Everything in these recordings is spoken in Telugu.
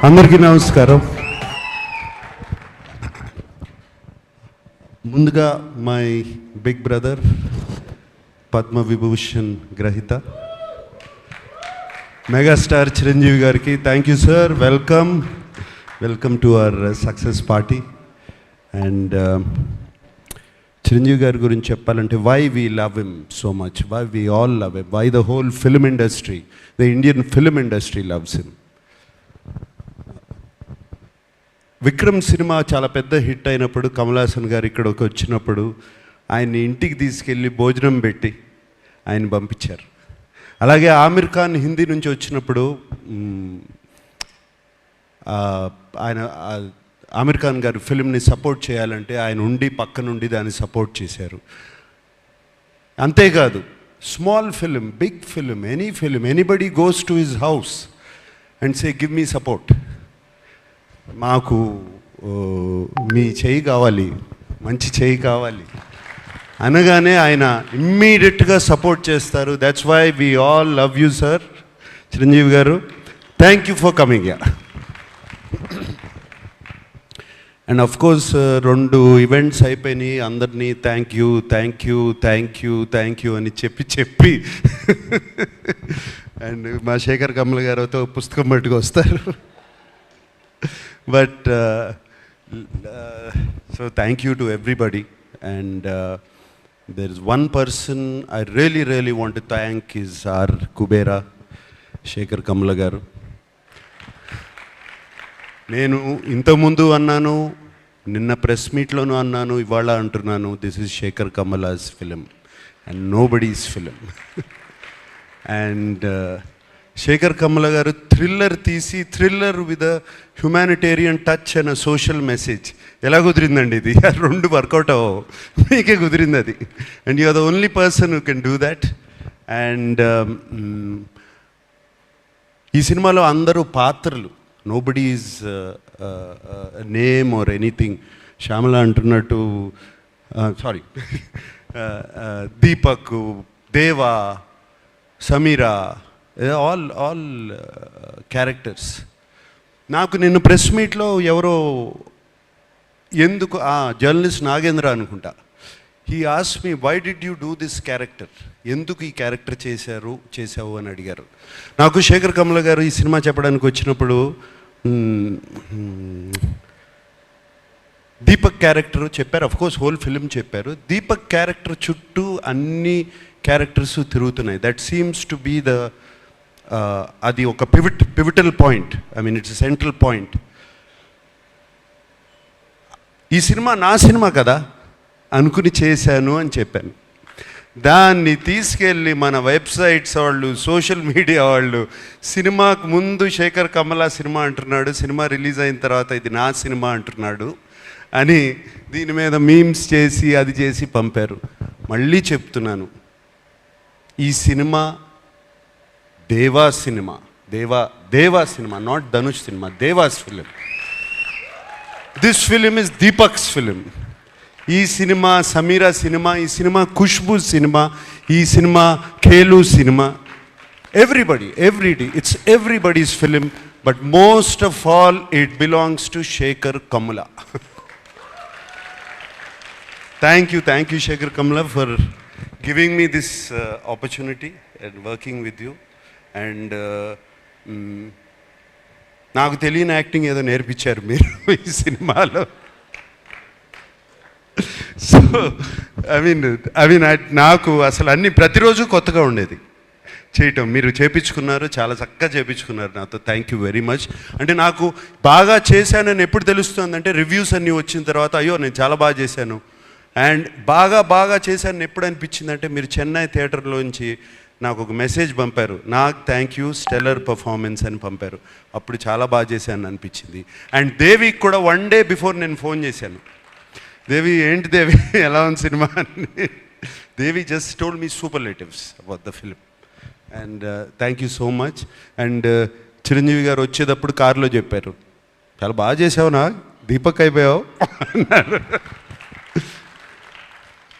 అందరికీ నమస్కారం. ముందుగా my big brother Padma Vibhushan గ్రహీత మెగాస్టార్ చిరంజీవి గారికి thank you sir. Welcome to our success party. And Chiranjeevi గారి గురించి చెప్పాలంటే why we love him so much, why we all love him, why the whole film industry, the Indian film industry loves him. Vikram cinema చాలా పెద్ద హిట్ అయినప్పుడు కమల్ హాసన్ గారు ఇక్కడికి వచ్చినప్పుడు ఆయన్ని ఇంటికి తీసుకెళ్ళి భోజనం పెట్టి ఆయన పంపించారు. అలాగే ఆమిర్ ఖాన్ హిందీ నుంచి వచ్చినప్పుడు ఆయన ఆమిర్ ఖాన్ గారు ఫిల్మ్ని సపోర్ట్ చేయాలంటే ఆయన ఉండి పక్క నుండి దాన్ని సపోర్ట్ చేశారు. అంతేకాదు small film, big film, any film, anybody goes to his house and say give me support, మాకు మీ చేయి కావాలి, మంచి చేయి కావాలి అనగానే ఆయన ఇమ్మీడియట్గా సపోర్ట్ చేస్తారు. That's why we all love you sir Chiranjeevi garu. Thank you for coming ya. And of course 2 events అయిపోయినాయి, అందరినీ థ్యాంక్ యూ అని చెప్పి అండ్ మా శేఖర్ కమల గారితో పుస్తకం పట్టుకు వస్తారు. But so thank you to everybody, and there is one person I really want to thank is our Kubera Shekhar Kamala garu. నేను ఇంతకుముందు అన్నాను, నిన్న ప్రెస్ మీట్లోనూ అన్నాను, ఇవాళ అంటున్నాను, this is Shekhar Kamala's film and nobody's film. And Shekhar Kamala గారు థ్రిల్లర్ తీసి, thriller with a humanitarian touch and a social message. ఎలా కుదిరిందండి ఇది? 2 వర్కౌట్ అవ్వవు, మీకే కుదిరింది అది. And you are the only person who can do that. And ఈ సినిమాలో అందరూ పాత్రలు, nobody is name or anything. Shyamala అంటున్నట్టు, sorry, Deepak, Deva, Sameera, all characters. నాకు నిన్న ప్రెస్ మీట్లో ఎవరో ఎందుకు జర్నలిస్ట్ నాగేంద్ర అనుకుంటా, he ask me why did you do this character, ఎందుకు ఈ క్యారెక్టర్ చేసావు అని అడిగారు. నాకు శేఖర్ కమల గారు ఈ సినిమా చెప్పడానికి వచ్చినప్పుడు దీపక్ క్యారెక్టర్ చెప్పారు, అఫ్కోర్స్ హోల్ ఫిలిం చెప్పారు. దీపక్ క్యారెక్టర్ చుట్టూ అన్ని క్యారెక్టర్స్ తిరుగుతున్నాయి. That seems to be the అది ఒక pivotal point, I mean it's central point. ఈ సినిమా నా సినిమా కదా అనుకుని చేశాను అని చెప్పాను. దాన్ని తీసుకెళ్ళి మన వెబ్సైట్స్ వాళ్ళు, సోషల్ మీడియా వాళ్ళు, సినిమాకు ముందు శేఖర్ కమల సినిమా అంటున్నాడు, సినిమా రిలీజ్ అయిన తర్వాత ఇది నా సినిమా అంటున్నాడు అని దీని మీద మీమ్స్ చేసి అది చేసి పంపారు. మళ్ళీ చెప్తున్నాను, ఈ cinema Deva cinema, Deva cinema, not Dhanush cinema, Deva's film. This film is Deepak's film. ఈ సినిమా సమీరా సినిమా, ఈ సినిమా ఖుష్బూ సినిమా, ఈ సినిమా ఖేలు cinema. Everybody, it's everybody's film, but most of all it belongs to Shekhar Kamala. Thank you Shekhar Kamala for giving me this opportunity and working with you. And నాకు తెలియని యాక్టింగ్ ఏదో నేర్పించారు మీరు ఈ సినిమాలో. సో ఐ మీన్ నాకు అసలు అన్నీ ప్రతిరోజు కొత్తగా ఉండేది చేయటం. మీరు చేయించుకున్నారు, చాలా చక్కగా చేయించుకున్నారు నాతో. Thank you very much. అంటే నాకు బాగా చేశానని ఎప్పుడు తెలుస్తుందంటే రివ్యూస్ అన్నీ వచ్చిన తర్వాత, అయ్యో నేను చాలా బాగా చేశాను. అండ్ బాగా చేశాను ఎప్పుడు అనిపించిందంటే, మీరు చెన్నై థియేటర్లోంచి నాకు ఒక మెసేజ్ పంపారు, నాకు థ్యాంక్ యూ స్టెల్లర్ పర్ఫార్మెన్స్ అని పంపారు. అప్పుడు చాలా బాగా చేశాను అనిపించింది. అండ్ దేవికి కూడా 1 డే బిఫోర్ నేను ఫోన్ చేశాను, దేవి ఏంటి దేవి ఎలా ఉంది సినిమా అని. Devi just told me superlatives about the film. And thank you so much. And Chiranjeevi గారు వచ్చేటప్పుడు కారులో చెప్పారు, చాలా బాగా చేసావు, నా దీపక్ అయిపోయావు అన్నారు.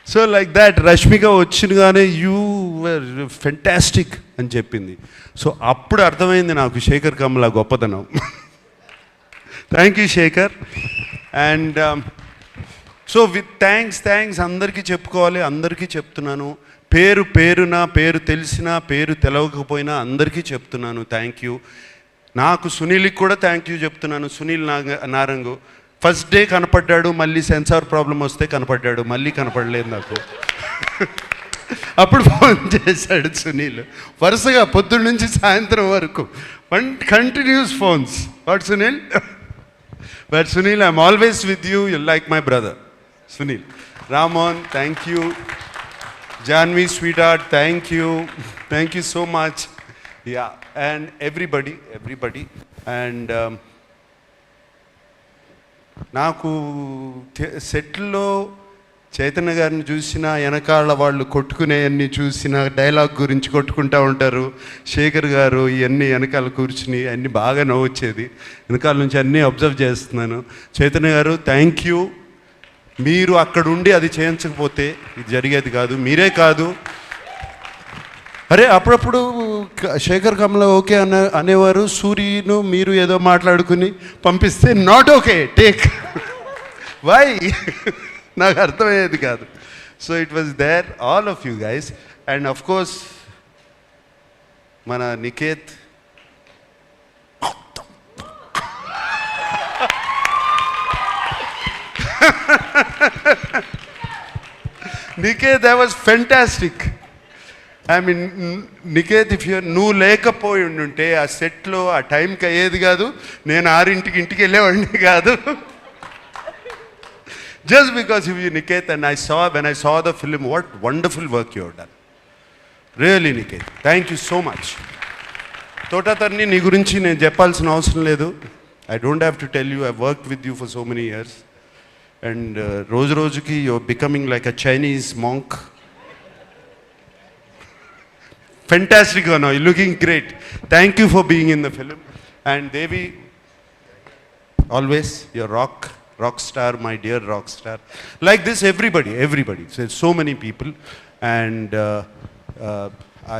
సో లైక్ దాట్ రష్మిక వచ్చినగానే యూ వర్ ఫెంటాస్టిక్ అని చెప్పింది. సో అప్పుడు అర్థమైంది నాకు శేఖర్ కమల గొప్పతనం. Thank you Shekhar. And so with thanks అందరికీ చెప్పుకోవాలి, అందరికీ చెప్తున్నాను. పేరు తెలిసినా పేరు తెలవకపోయినా అందరికీ చెప్తున్నాను థ్యాంక్ యూ. నాకు సునీల్కి కూడా థ్యాంక్ యూ చెప్తున్నాను. సునీల్ నారంగు ఫస్ట్ డే కనపడ్డాడు, మళ్ళీ సెన్సార్ ప్రాబ్లం వస్తే కనపడ్డాడు, మళ్ళీ కనపడలేదు నాకు. అప్పుడు ఫోన్ చేశాడు సునీల్, వరుసగా పొద్దున్న నుంచి సాయంత్రం వరకు continuous phones. What Sunil? But Sunil, I'm always with you, you like my brother Sunil. Ramon, thank you. Janhvi sweetheart, thank you so much. Yeah, and everybody. And నాకు సెట్లో చైతన్య గారిని చూసిన, వెనకాల వాళ్ళు కొట్టుకునేవన్నీ చూసిన, డైలాగ్ గురించి కొట్టుకుంటూ ఉంటారు. శేఖర్ గారు ఇవన్నీ వెనకాల కూర్చుని అన్నీ బాగా నవ్వొచ్చేది. వెనకాల నుంచి అన్నీ అబ్జర్వ్ చేస్తున్నాను. చైతన్య గారు థ్యాంక్ యూ. మీరు అక్కడ ఉండి అది చేయించకపోతే ఇది జరిగేది కాదు. మీరే కాదు, అరే అప్పుడప్పుడు శేఖర్ కమల ఓకే అనేవారు, సూర్యను మీరు ఏదో మాట్లాడుకుని పంపిస్తే నాట్ ఓకే టేక్ వై నాకు అర్థమయ్యేది కాదు. So it was there all of you guys. And of course మన Niket, that was fantastic. I mean, Niket, నువ్వు లేకపోయి ఉంటే ఆ సెట్లో ఆ టైంకి అయ్యేది కాదు. నేను 6 ఇంటికి వెళ్ళేవాడిని కాదు. Just because of you, Niket, and when I saw the film, what wonderful work you have done. Really, Niket, thank you so much. Thota Tharani నీ గురించి నేను చెప్పాల్సిన అవసరం లేదు. I don't have to tell you, I've worked with you for so many years. And రోజుకి you're becoming like a Chinese monk. Fantastic, no, you're looking great. Thank you for being in the film. And Devi, always your rock star, my dear rock star. Like this, everybody. So many people. And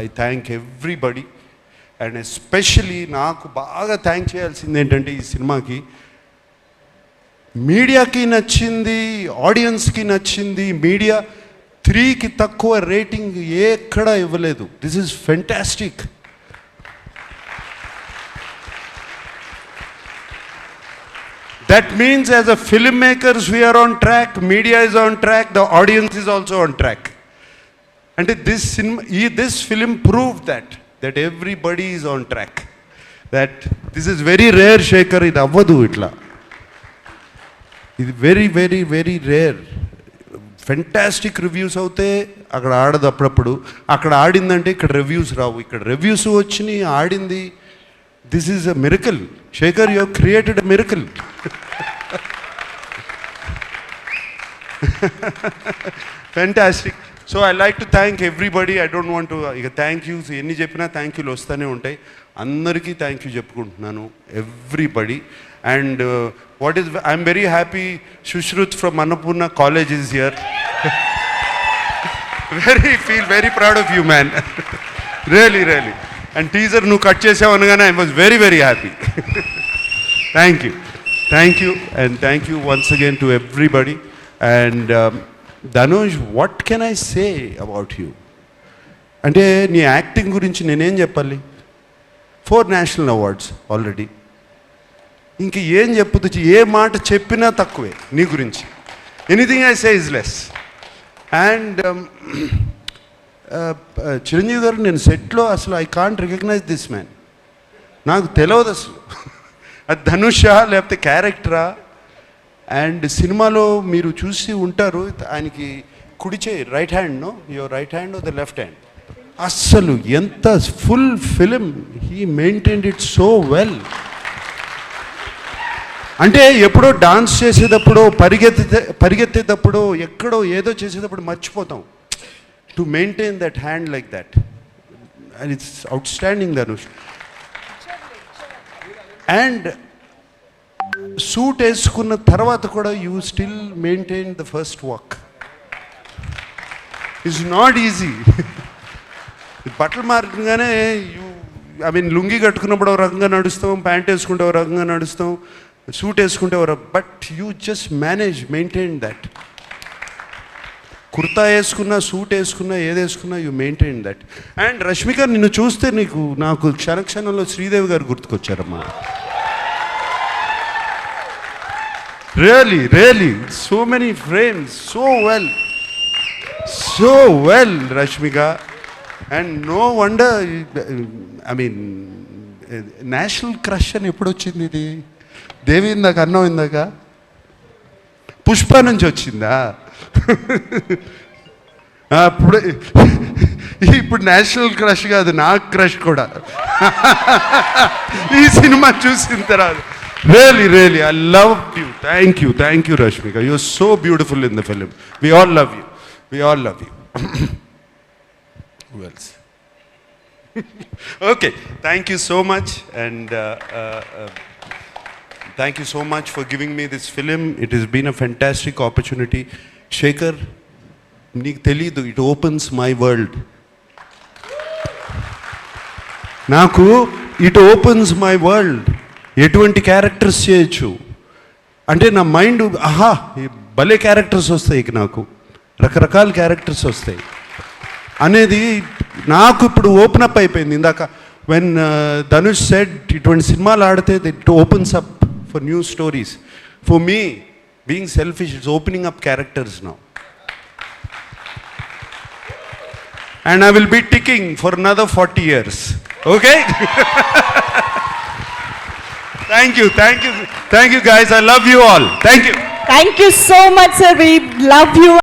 I thank everybody. And especially నాకు బాగా థ్యాంక్ చేయాల్సింది ఏంటంటే, ఈ సినిమాకి మీడియాకి నచ్చింది, ఆడియన్స్కి నచ్చింది. మీడియా 3కి తక్కువ రేటింగ్ ఎక్కడా ఇవ్వలేదు. This is fantastic. That means as a filmmakers we are on track, media is on track, the audience is also on track. And this film proved that everybody is on track. That this is very rare, Shekhar, ఇది అవ్వదు ఇట్లా. ఇది very rare. ఫెంటాస్టిక్ రివ్యూస్ అవుతే అక్కడ ఆడదు, అప్పుడప్పుడు అక్కడ ఆడిందంటే ఇక్కడ రివ్యూస్ రావు. ఇక్కడ రివ్యూస్ వచ్చినాయి, ఆడింది. This is a miracle. Shekhar, you have created a miracle. Fantastic. So I like to thank everybody. I don't want to, ఇక థ్యాంక్ యూస్ ఎన్ని చెప్పినా థ్యాంక్ యూలు వస్తూనే ఉంటాయి. అందరికీ థ్యాంక్ యూ చెప్పుకుంటున్నాను, everybody. And I'm very happy Shushruth from Annapurna College is here. Feel very proud of you, man. Really. And teaser nu cut chesavu anagane I was very happy. Thank you. And thank you once again to everybody. And Dhanush, what can I say about you? Ante nee acting gurinchi nenu em cheppali? 4 national awards already. ఇంక ఏం చెప్పొచ్చు? ఏ మాట చెప్పినా తక్కువే నీ గురించి. Anything I say is less. And Chiranjeevi garu, నేను సెట్లో అసలు I can't recognise this man. నాకు తెలియదు అసలు అది ధనుషా లేకపోతే క్యారెక్టరా. అండ్ సినిమాలో మీరు చూసి ఉంటారు, ఆయనకి కుడి చేయి, right hand, no your right hand the left hand. అస్సలు ఎంత full film he maintained it so well. అంటే ఎప్పుడో డాన్స్ చేసేటప్పుడు, పరిగెత్తేటప్పుడు, ఎక్కడో ఏదో చేసేటప్పుడు మర్చిపోతాం. To maintain that hand like that, and it's outstanding Dhanush. And suit వేసుకున్న తర్వాత కూడా you still maintain the first walk. It's not easy. బట్టలు మారగానే లుంగి కట్టుకున్నప్పుడు ఒక రకంగా నడుస్తాం, ప్యాంట్ వేసుకుంటే ఒక రకంగా నడుస్తాం, సూట్ వేసుకుంటే but you just maintain that. Kurta వేసుకున్నా, సూట్ వేసుకున్నా, ఏది వేసుకున్నా you maintain that. And Rashmika, నిన్ను చూస్తే నాకు క్షణక్షణంలో శ్రీదేవి గారు గుర్తుకొచ్చారమ్మా. Really so many frames, so well Rashmika. And no wonder, I mean national crush అని ఎప్పుడు వచ్చింది ఇది? దేవి ఇందాక అన్నం, ఇందాక పుష్ప నుంచి వచ్చిందా? అప్పుడు ఇప్పుడు నేషనల్ క్రష్ కాదు, నాకు క్రష్ కూడా ఈ సినిమా చూసిన తర్వాత. Really I love you. Thank you Rashmika. You are so beautiful in the film. We all love you. Who else? Okay, thank you so much, and thank you so much for giving me this film. It has been a fantastic opportunity. Shekhar, నీకు తెలీదు, it opens my world. నాకు it opens my world. ఎటువంటి క్యారెక్టర్స్ చేయొచ్చు అంటే నా మైండ్, ఆహా భలే క్యారెక్టర్స్ వస్తాయి, నాకు రకరకాల క్యారెక్టర్స్ వస్తాయి అనేది నాకు ఇప్పుడు ఓపెన్ అప్ అయిపోయింది. ఇందాక వెన్ ధనుష్ సెడ్ ఇటువంటి సినిమాలు ఆడితే it opens up for new stories. For me being selfish, it's opening up characters now. And I will be ticking for another 40 years. Okay? Thank you guys. I love you all. Thank you. Thank you so much, sir. We love you.